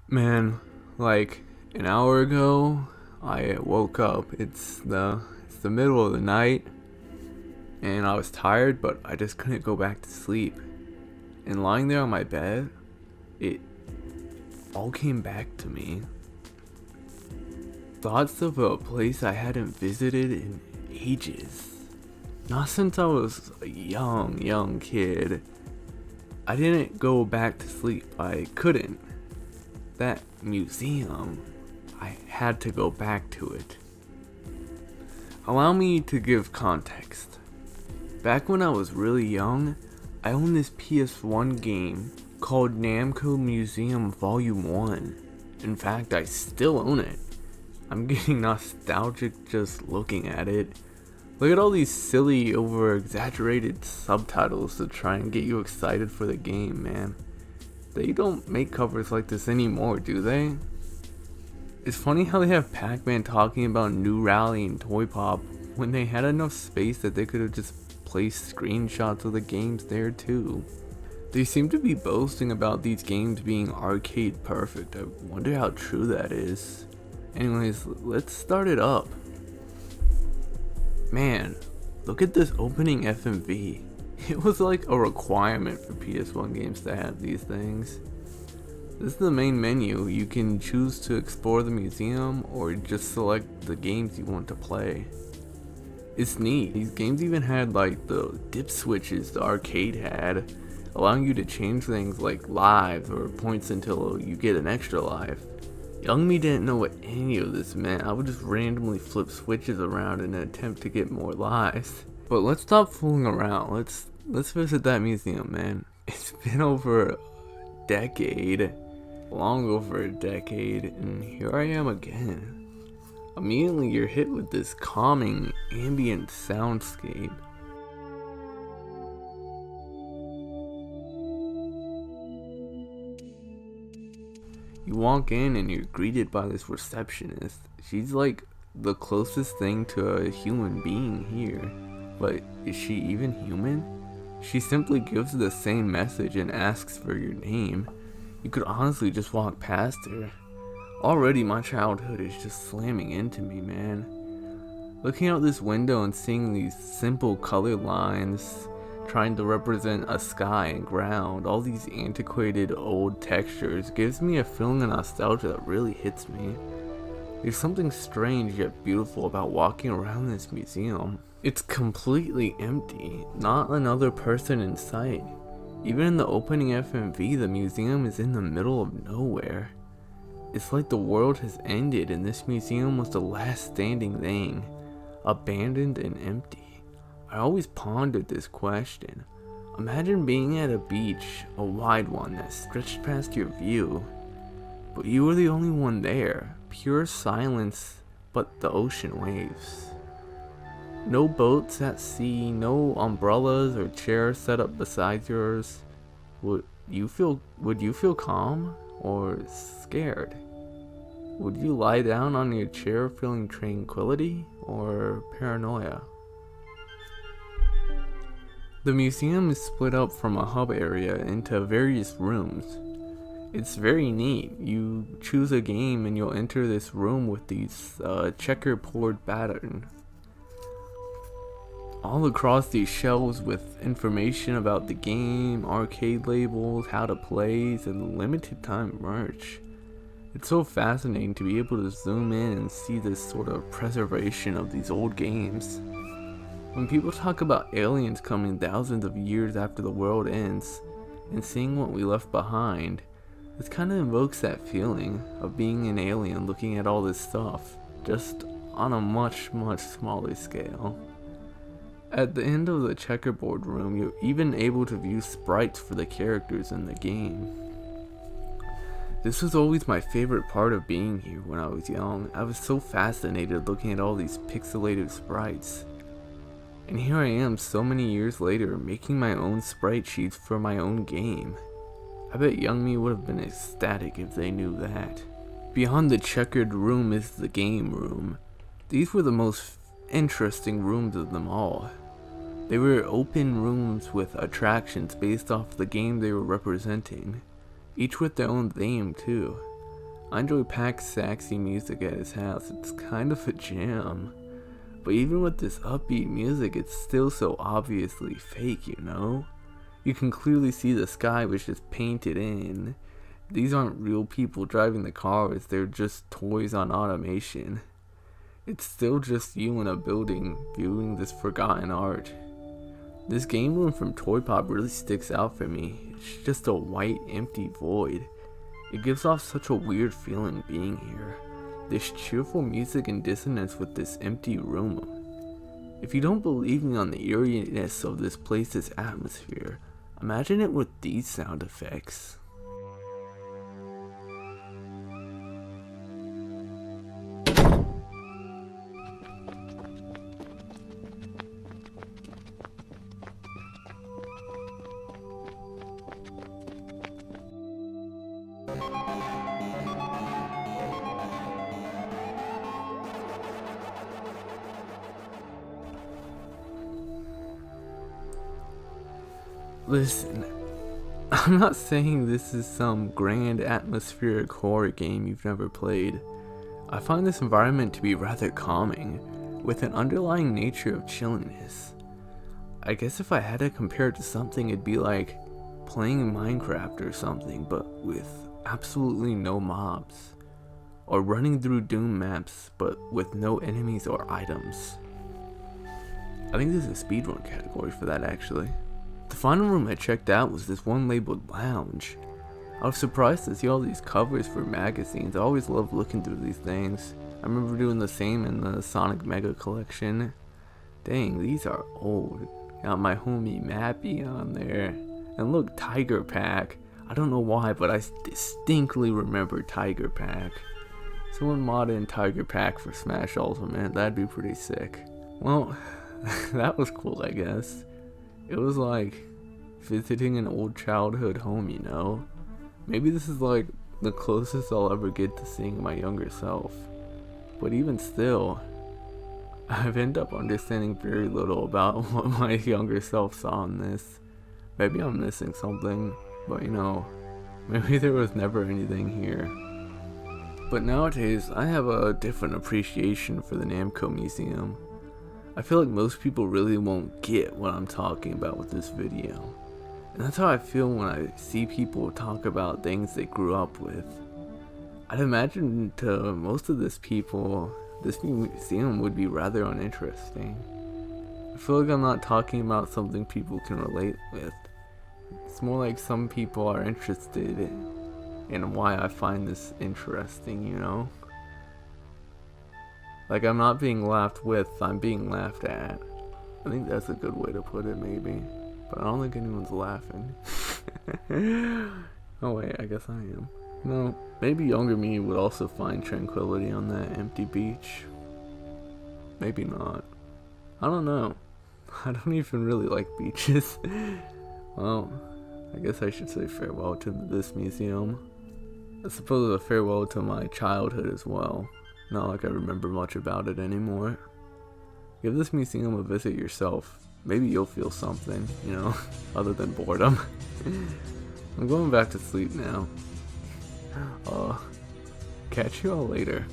Man, like an hour ago, I woke up. It's the middle of the night, and I was tired, but I just couldn't go back to sleep. And lying there on my bed, it all came back to me. Thoughts of a place I hadn't visited in ages. Not since I was a young kid. I didn't go back to sleep. I couldn't. That museum, I had to go back to it. Allow me to give context. Back when I was really young, I owned this PS1 game called Namco Museum Volume 1. In fact, I still own it. I'm getting nostalgic just looking at it. Look at all these silly, over exaggerated subtitles to try and get you excited for the game, man. They don't make covers like this anymore, do they? It's funny how they have Pac-Man talking about New Rally and Toy Pop when they had enough space that they could have just placed screenshots of the games there too. They seem to be boasting about these games being arcade perfect. I wonder how true that is. Anyways, let's start it up. Man, look at this opening FMV. It was like a requirement for PS1 games to have these things. This is the main menu. You can choose to explore the museum or just select the games you want to play. It's neat. These games even had like the dip switches the arcade had, allowing you to change things like lives or points until you get an extra life. Young me didn't know what any of this meant. I would just randomly flip switches around in an attempt to get more lives. But let's stop fooling around. Let's visit that museum, man. It's been over a decade, long over a decade, and here I am again. Immediately you're hit with this calming ambient soundscape. You walk in and you're greeted by this receptionist. She's like the closest thing to a human being here. But is she even human? She simply gives the same message and asks for your name. You could honestly just walk past her. Already my childhood is just slamming into me, man. Looking out this window and seeing these simple color lines trying to represent a sky and ground, all these antiquated old textures, gives me a feeling of nostalgia that really hits me. There's something strange yet beautiful about walking around this museum. It's completely empty, not another person in sight. Even in the opening FMV, the museum is in the middle of nowhere. It's like the world has ended and this museum was the last standing thing, abandoned and empty. I always pondered this question. Imagine being at a beach, a wide one that stretched past your view, but you were the only one there. Pure silence, but the ocean waves. No boats at sea, no umbrellas or chairs set up beside yours. Would you feel calm or scared? Would you lie down on your chair feeling tranquility or paranoia? The museum is split up from a hub area into various rooms. It's very neat. You choose a game and you'll enter this room with these checkerboard pattern. All across these shelves with information about the game, arcade labels, how to play, and limited time merch. It's so fascinating to be able to zoom in and see this sort of preservation of these old games. When people talk about aliens coming thousands of years after the world ends and seeing what we left behind, this kind of invokes that feeling of being an alien looking at all this stuff, just on a much smaller scale. At the end of the checkerboard room, you're even able to view sprites for the characters in the game. This was always my favorite part of being here when I was young. I was so fascinated looking at all these pixelated sprites. And here I am so many years later making my own sprite sheets for my own game. I bet young me would have been ecstatic if they knew that. Beyond the checkered room is the game room. These were the most interesting rooms of them all. They were open rooms with attractions based off the game they were representing, each with their own theme too. I enjoy Pac's saxy music at his house, it's kind of a jam. But even with this upbeat music, it's still so obviously fake, you know? You can clearly see the sky was just painted in. These aren't real people driving the cars, they're just toys on automation. It's still just you in a building viewing this forgotten art. This game room from Toy Pop really sticks out for me. It's just a white, empty void. It gives off such a weird feeling being here. This cheerful music in dissonance with this empty room. If you don't believe me on the eeriness of this place's atmosphere, imagine it with these sound effects. Listen, I'm not saying this is some grand atmospheric horror game you've never played. I find this environment to be rather calming, with an underlying nature of chilliness. I guess if I had to compare it to something, it'd be like playing Minecraft or something, but with absolutely no mobs. Or running through Doom maps, but with no enemies or items. I think there's a speedrun category for that actually. The final room I checked out was this one labeled Lounge. I was surprised to see all these covers for magazines. I always love looking through these things. I remember doing the same in the Sonic Mega collection. Dang, these are old. Got my homie Mappy on there. And look, Tiger Pack. I don't know why, but I distinctly remember Tiger Pack. Someone modern Tiger Pack for Smash Ultimate, that'd be pretty sick. Well, that was cool, I guess. It was like visiting an old childhood home, you know? Maybe this is like the closest I'll ever get to seeing my younger self. But even still, I've ended up understanding very little about what my younger self saw in this. Maybe I'm missing something, but you know, maybe there was never anything here. But nowadays, I have a different appreciation for the Namco Museum. I feel like most people really won't get what I'm talking about with this video. And that's how I feel when I see people talk about things they grew up with. I'd imagine to most of this people, this museum would be rather uninteresting. I feel like I'm not talking about something people can relate with. It's more like some people are interested in why I find this interesting, you know? Like, I'm not being laughed with, I'm being laughed at. I think that's a good way to put it, maybe. But I don't think anyone's laughing. Oh wait, I guess I am. No, maybe younger me would also find tranquility on that empty beach. Maybe not. I don't know. I don't even really like beaches. Well, I guess I should say farewell to this museum. I suppose a farewell to my childhood as well. Not like I remember much about it anymore. Give this museum a visit yourself. Maybe you'll feel something, you know, other than boredom. I'm going back to sleep now. Catch you all later.